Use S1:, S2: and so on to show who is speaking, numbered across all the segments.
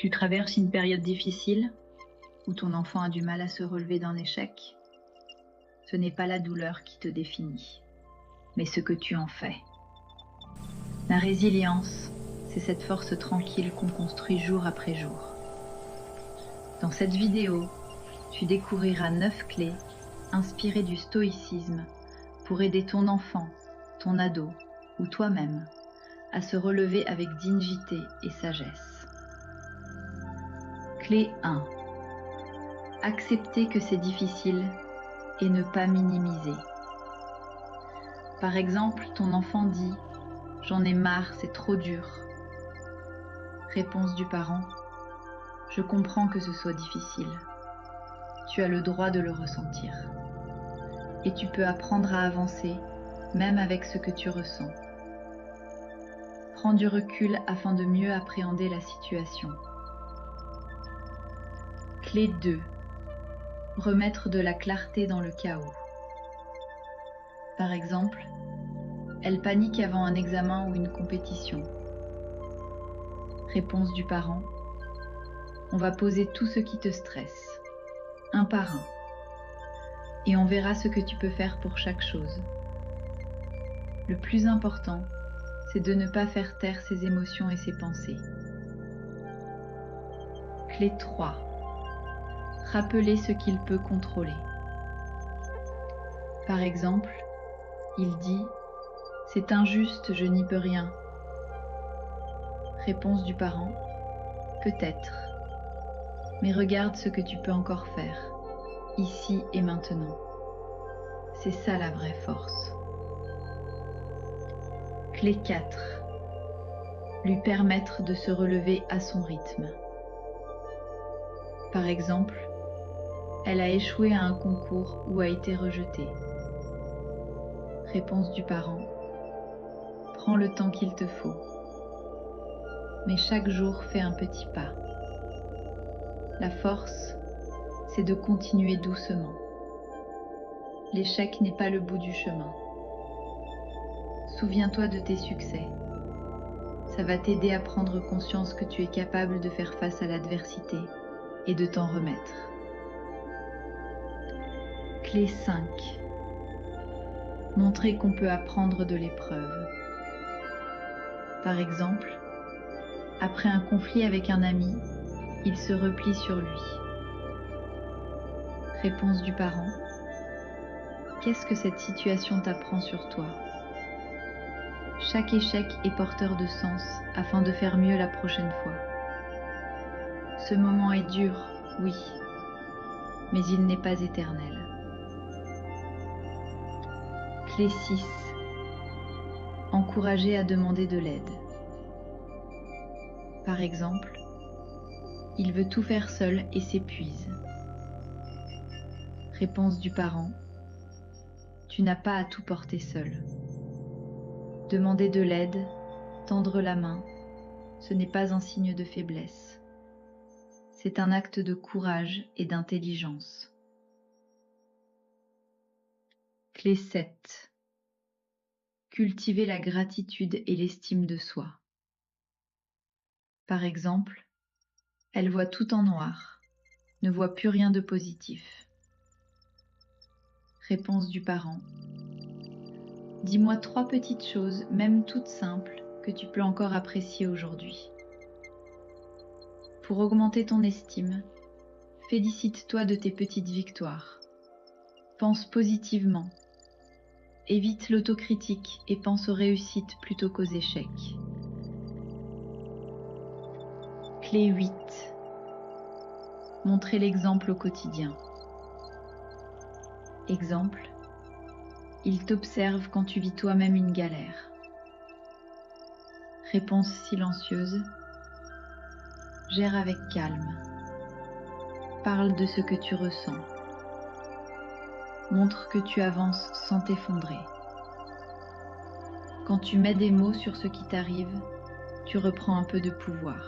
S1: Tu traverses une période difficile où ton enfant a du mal à se relever d'un échec. Ce n'est pas la douleur qui te définit, mais ce que tu en fais. La résilience, c'est cette force tranquille qu'on construit jour après jour. Dans cette vidéo, tu découvriras 9 clés inspirées du stoïcisme pour aider ton enfant, ton ado ou toi-même à se relever avec dignité et sagesse. Clé 1. Accepter que c'est difficile et ne pas minimiser. Par exemple, ton enfant dit « J'en ai marre, c'est trop dur ». Réponse du parent « Je comprends que ce soit difficile. Tu as le droit de le ressentir. Et tu peux apprendre à avancer, même avec ce que tu ressens. Prends du recul afin de mieux appréhender la situation. Clé 2. Remettre de la clarté dans le chaos. Par exemple, elle panique avant un examen ou une compétition. Réponse du parent. On va poser tout ce qui te stresse, un par un, et on verra ce que tu peux faire pour chaque chose. Le plus important, c'est de ne pas faire taire ses émotions et ses pensées. Clé 3. Rappeler ce qu'il peut contrôler. Par exemple, il dit « C'est injuste, je n'y peux rien ». Réponse du parent « Peut-être, mais regarde ce que tu peux encore faire, ici et maintenant. C'est ça la vraie force. » Clé 4. Lui permettre de se relever à son rythme. Par exemple, elle a échoué à un concours ou a été rejetée. Réponse du parent. Prends le temps qu'il te faut. Mais chaque jour fais un petit pas. La force, c'est de continuer doucement. L'échec n'est pas le bout du chemin. Souviens-toi de tes succès. Ça va t'aider à prendre conscience que tu es capable de faire face à l'adversité et de t'en remettre. Clé 5. Montrer qu'on peut apprendre de l'épreuve. Par exemple, après un conflit avec un ami, il se replie sur lui. Réponse du parent. Qu'est-ce que cette situation t'apprend sur toi? Chaque échec est porteur de sens afin de faire mieux la prochaine fois. Ce moment est dur, oui, mais il n'est pas éternel. Clé 6. Encourager à demander de l'aide. Par exemple, il veut tout faire seul et s'épuise. Réponse du parent. Tu n'as pas à tout porter seul. Demander de l'aide, tendre la main, ce n'est pas un signe de faiblesse. C'est un acte de courage et d'intelligence. Clé 7. Cultiver la gratitude et l'estime de soi. Par exemple, elle voit tout en noir, ne voit plus rien de positif. Réponse du parent. Dis-moi 3 petites choses, même toutes simples, que tu peux encore apprécier aujourd'hui. Pour augmenter ton estime, félicite-toi de tes petites victoires. Pense positivement. Évite l'autocritique et pense aux réussites plutôt qu'aux échecs. Clé 8. Montrer l'exemple au quotidien. Exemple. Il t'observe quand tu vis toi-même une galère. Réponse silencieuse. Gère avec calme. Parle de ce que tu ressens. Montre que tu avances sans t'effondrer. Quand tu mets des mots sur ce qui t'arrive, tu reprends un peu de pouvoir.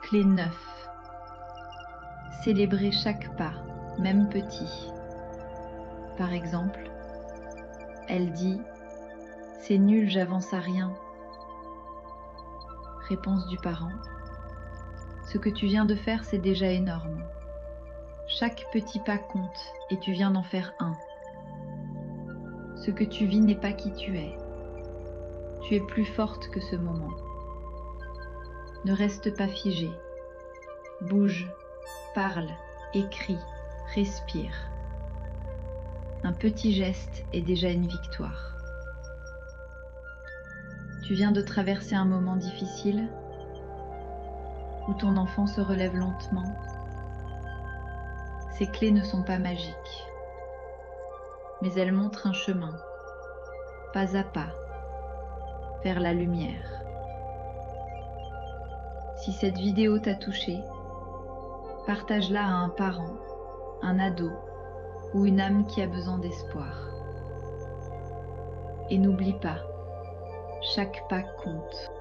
S1: Clé 9. Célébrer chaque pas, même petit. Par exemple, elle dit « C'est nul, j'avance à rien ». Réponse du parent. Ce que tu viens de faire, c'est déjà énorme. Chaque petit pas compte et tu viens d'en faire un. Ce que tu vis n'est pas qui tu es. Tu es plus forte que ce moment. Ne reste pas figé. Bouge, parle, écris, respire. Un petit geste est déjà une victoire. Tu viens de traverser un moment difficile où ton enfant se relève lentement. Ces clés ne sont pas magiques, mais elles montrent un chemin, pas à pas, vers la lumière. Si cette vidéo t'a touché, partage-la à un parent, un ado ou une âme qui a besoin d'espoir. Et n'oublie pas, chaque pas compte.